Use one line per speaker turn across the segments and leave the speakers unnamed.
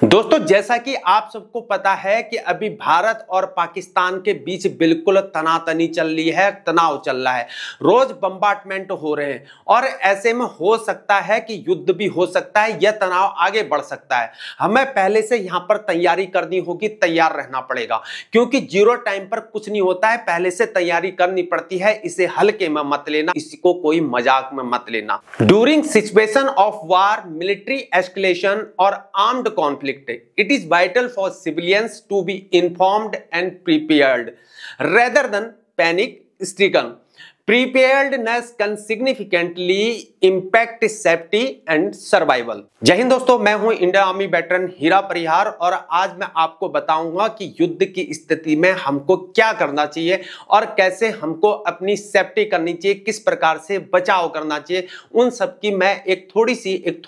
दोस्तों, जैसा कि आप सबको पता है कि अभी भारत और पाकिस्तान के बीच बिल्कुल तनातनी चल रही है, तनाव चल रहा है, रोज बम्बार्टमेंट हो रहे हैं और ऐसे में हो सकता है कि युद्ध भी हो सकता है, यह तनाव आगे बढ़ सकता है। हमें पहले से यहां पर तैयारी करनी होगी, तैयार रहना पड़ेगा, क्योंकि जीरो टाइम पर कुछ नहीं होता है, पहले से तैयारी करनी पड़ती है। इसे हल्के में मत लेना, इसको कोई मजाक में मत लेना। During situation of war, military escalation और armed conflict, it is vital for civilians to be informed and prepared rather than panic stricken. Preparedness can significantly impact safety and survival. जय हिंद दोस्तों, मैं हूं इंडियन आर्मी वेटरन हीरा परिहार और आज मैं आपको बताऊंगा कि युद्ध की स्थिति में हमको क्या करना चाहिए और कैसे हमको अपनी सेफ्टी करनी चाहिए, किस प्रकार से बचाव करना चाहिए। उन सब की मैं एक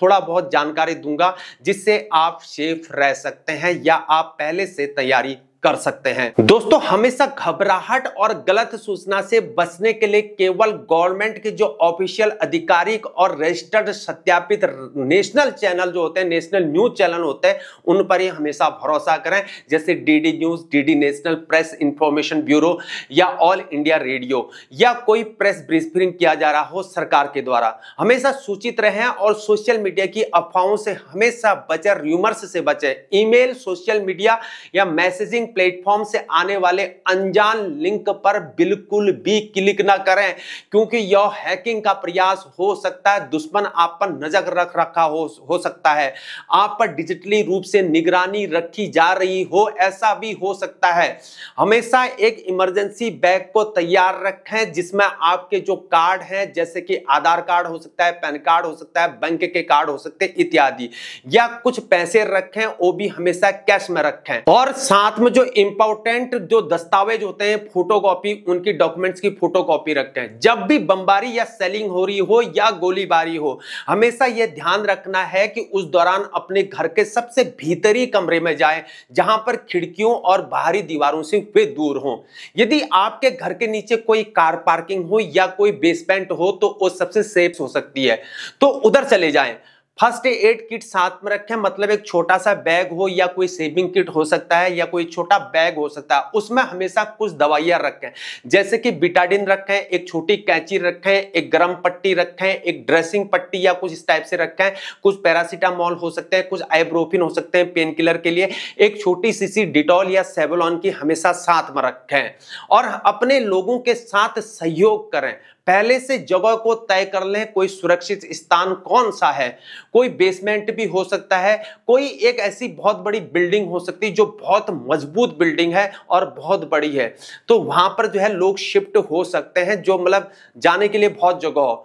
थोड़ा बहुत जानकारी दूंगा, जिससे आप सेफ रह सकते हैं या आप पहले से तैयारी कर सकते हैं। दोस्तों, हमेशा घबराहट और गलत सूचना से बचने के लिए केवल गवर्नमेंट के जो ऑफिशियल आधिकारिक और रजिस्टर्ड सत्यापित नेशनल चैनल जो होते हैं, नेशनल न्यूज चैनल होते हैं, उन पर ही हमेशा भरोसा करें, जैसे DD news, DD national press information bureau या ऑल इंडिया रेडियो, या कोई प्रेस ब्रीफिंग किया जा रहा हो सरकार के द्वारा। हमेशा सूचित रहें और सोशल मीडिया की अफवाहों से हमेशा बचें, र्यूमर्स से बचें। ईमेल, सोशल मीडिया या मैसेजिंग प्लेटफॉर्म से आने वाले अनजान लिंक पर बिल्कुल भी क्लिक ना करें, क्योंकि यह हैकिंग का प्रयास हो सकता है। दुश्मन आप पर नजर रख रखा हो सकता है, आप पर डिजिटली रूप से निगरानी रखी जा रही हो, ऐसा भी हो सकता है। हमेशा एक इमरजेंसी बैग को तैयार रखें, जिसमें आपके जो कार्ड हैं, जैसे कि आधार कार्ड हो सकता है, पैन कार्ड हो सकता है, बैंक के कार्ड हो सकते हैं इत्यादि, या कुछ पैसे रखें, वो भी हमेशा कैश में रखें। और साथ में जो इंपॉर्टेंट जो दस्तावेज होते हैं, फोटोकॉपी, उनकी डॉक्यूमेंट्स की फोटोकॉपी रखें। जब भी बमबारी या सेलिंग हो रही हो या गोलीबारी हो, हमेशा यह ध्यान रखना है कि उस दौरान अपने घर के सबसे भीतरी कमरे में जाएं, जहां पर खिड़कियों और बाहरी दीवारों से वे दूर हों। यदि आपके घर के नीचे कोई कार पार्किंग हो या कोई बेसमेंट हो, तो वो सबसे सेफ हो सकती है, तो उधर चले जाएं। फर्स्ट एड किट साथ में रखें, मतलब एक छोटा सा बैग हो या कोई सेविंग किट हो सकता है या कोई छोटा बैग हो सकता है, उसमें हमेशा कुछ दवाइयां रखें, जैसे कि बिटाडिन रखें, एक छोटी कैंची रखें, एक गर्म पट्टी रखें, एक ड्रेसिंग पट्टी या कुछ इस टाइप से रखें, कुछ पैरासीटामोल हो सकते हैं, कुछ आइब्रोफिन हो सकते हैं पेन किलर के लिए, एक छोटी सी डिटॉल या सेवलॉन की हमेशा साथ में रखें। और अपने लोगों के साथ सहयोग करें, पहले से जगह को तय कर लें, कोई सुरक्षित स्थान कौन सा है। कोई बेसमेंट भी हो सकता है, कोई एक ऐसी बहुत बड़ी बिल्डिंग हो सकती है जो बहुत मजबूत बिल्डिंग है और बहुत बड़ी है, तो वहां पर जो है लोग शिफ्ट हो सकते हैं, जो मतलब जाने के लिए बहुत जगह हो।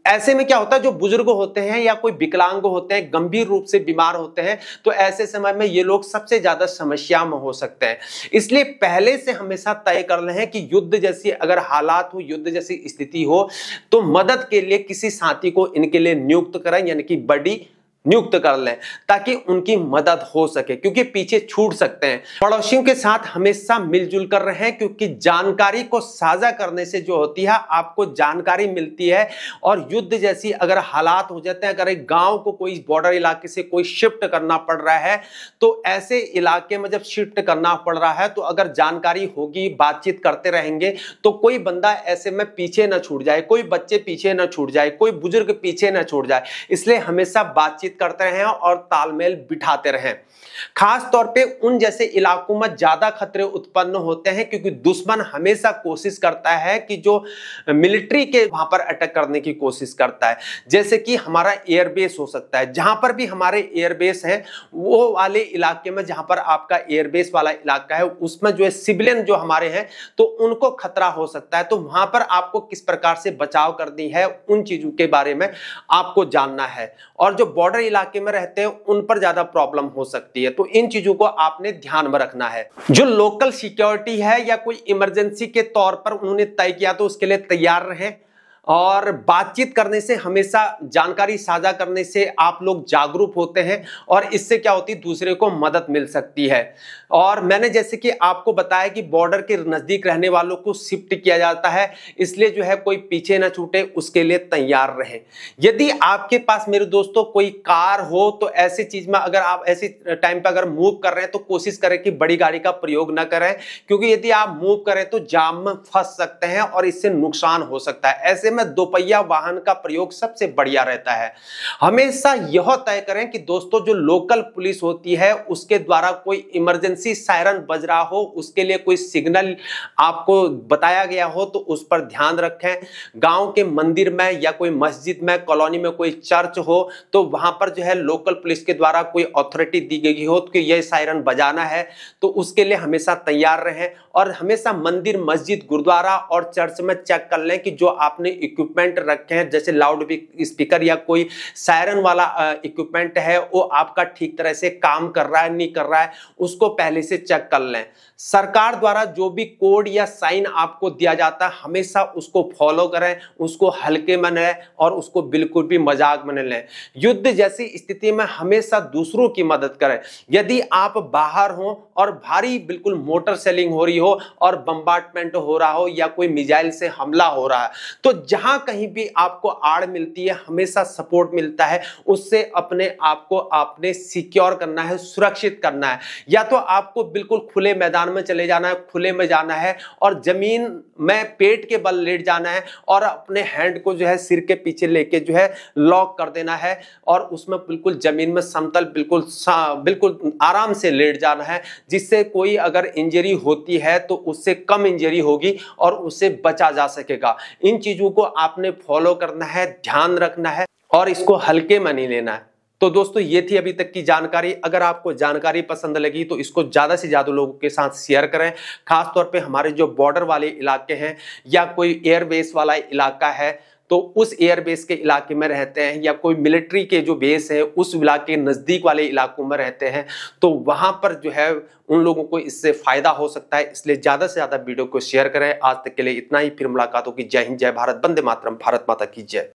ऐसे में क्या होता है, जो बुजुर्ग होते हैं या कोई विकलांग होते हैं, गंभीर रूप से बीमार होते हैं, तो ऐसे समय में ये लोग सबसे ज्यादा समस्या में हो सकते हैं। इसलिए पहले से हमेशा तय कर लें कि युद्ध जैसी अगर हालात हो, युद्ध जैसी स्थिति हो, तो मदद के लिए किसी साथी को इनके लिए नियुक्त करें, यानी कि बड़ी नियुक्त कर लें, ताकि उनकी मदद हो सके, क्योंकि पीछे छूट सकते हैं। पड़ोसियों के साथ हमेशा मिलजुल कर रहें, क्योंकि जानकारी को साझा करने से जो होती है, आपको जानकारी मिलती है। और युद्ध जैसी अगर हालात हो जाते हैं, अगर एक गांव को कोई बॉर्डर इलाके से कोई शिफ्ट करना पड़ रहा है, तो ऐसे इलाके में जब शिफ्ट करना पड़ रहा है, तो अगर जानकारी होगी, बातचीत करते रहेंगे, तो कोई बंदा ऐसे में पीछे न छूट जाए, कोई बच्चे पीछे न छूट जाए, कोई बुजुर्ग पीछे न छूट जाए। इसलिए हमेशा बातचीत करते रहें और तालमेल बिठाते रहें। खास तौर पे उन जैसे इलाकों में ज्यादा खतरे उत्पन्न होते हैं, क्योंकि दुश्मन हमेशा कोशिश करता है कि जो मिलिट्री के वहां पर अटैक करने की कोशिश करता है। जैसे कि हमारा एयरबेस हो सकता है, जहां पर भी हमारे एयरबेस है, वो वाले इलाके में जहां पर आपका एयरबेस वाला इलाका है, उसमें जो है सिविलियन जो हमारे हैं, तो उनको खतरा हो सकता है। तो वहां पर आपको किस प्रकार से बचाव करनी है, उन चीजों के बारे में आपको जानना है। और जो बॉर्डर इलाके में रहते हैं, उन पर ज्यादा प्रॉब्लम हो सकती है, तो इन चीजों को आपने ध्यान में रखना है। जो लोकल सिक्योरिटी है या कोई इमरजेंसी के तौर पर उन्होंने तय किया, तो उसके लिए तैयार रहें। और बातचीत करने से, हमेशा जानकारी साझा करने से आप लोग जागरूक होते हैं और इससे क्या होती है, दूसरे को मदद मिल सकती है। और मैंने जैसे कि आपको बताया कि बॉर्डर के नजदीक रहने वालों को शिफ्ट किया जाता है, इसलिए जो है कोई पीछे ना छूटे, उसके लिए तैयार रहें। यदि आपके पास मेरे दोस्तों कोई कार हो तो ऐसी चीज में अगर आप ऐसी टाइम पे अगर मूव कर रहे हैं तो कोशिश करें कि बड़ी गाड़ी का प्रयोग ना करें, क्योंकि यदि आप मूव करें तो जाम में फंस सकते हैं और इससे नुकसान हो सकता है। ऐसे में दोपहिया वाहन का प्रयोग सबसे बढ़िया रहता है। हमेशा यह तय करें कि दोस्तों जो लोकल पुलिस होती है उसके द्वारा कोई इमरजेंसी सायरन बज रहा हो, उसके लिए कोई सिग्नल आपको बताया गया हो तो उस पर ध्यान रखें। गांव के मंदिर में या कोई मस्जिद में, कॉलोनी में कोई चर्च हो तो वहां पर जो है लोकल पुलिस के द्वारा कोई अथॉरिटी दी गई हो कि यह सायरन बजाना है, तो उसके लिए हमेशा तैयार रहें। और हमेशा मंदिर, मस्जिद, गुरुद्वारा और चर्च में चेक कर लें कि जो आपने इक्विपमेंट रखे हैं जैसे लाउड स्पीकर या कोई सायरन वाला इक्विपमेंट है वो आपका ठीक तरह से काम कर रहा है नहीं कर रहा है, उसको पहले से चेक कर लें। सरकार द्वारा जो भी कोड या साइन आपको दिया जाता है हमेशा उसको फॉलो करें, उसको हल्के में लें और उसको बिल्कुल भी मजाक में न लें। युद्ध जैसी स्थिति में हमेशा दूसरों की मदद करें। यदि आप बाहर हो और भारी बिल्कुल मोटर सेलिंग हो रही हो और बम्बार्टमेंट हो रहा हो या कोई मिसाइल से हमला हो रहा है, तो जहां कहीं भी आपको आड़ मिलती है, हमेशा सपोर्ट मिलता है, उससे अपने आप को आपने सिक्योर करना है, सुरक्षित करना है। या तो आपको बिल्कुल खुले मैदान में चले जाना है, खुले में जाना है और जमीन में पेट के बल लेट जाना है और अपने हैंड को जो है सिर के पीछे लेके जो है लॉक कर देना है और उसमें बिल्कुल जमीन में समतल बिल्कुल आराम से लेट जाना है, जिससे कोई अगर इंजरी होती है तो उससे कम इंजरी होगी और उससे बचा जा सकेगा। इन चीजों को आपने फॉलो करना है, ध्यान रखना है और इसको हल्के में नहीं लेना है। तो दोस्तों ये थी अभी तक की जानकारी। अगर आपको जानकारी पसंद लगी तो इसको ज्यादा से ज्यादा लोगों के साथ शेयर करें। खास तौर पे हमारे जो बॉर्डर वाले इलाके हैं या कोई एयरबेस वाला इलाका है तो उस एयरबेस के इलाके में रहते हैं या कोई मिलिट्री के जो बेस है उस इलाके नजदीक वाले इलाकों में रहते हैं, तो वहां पर जो है उन लोगों को इससे फायदा हो सकता है। इसलिए ज्यादा से ज्यादा वीडियो को शेयर करें। आज तक के लिए इतना ही, फिर मुलाकात होगी। जय हिंद, जय भारत, वंदे मातरम, भारत माता की जय।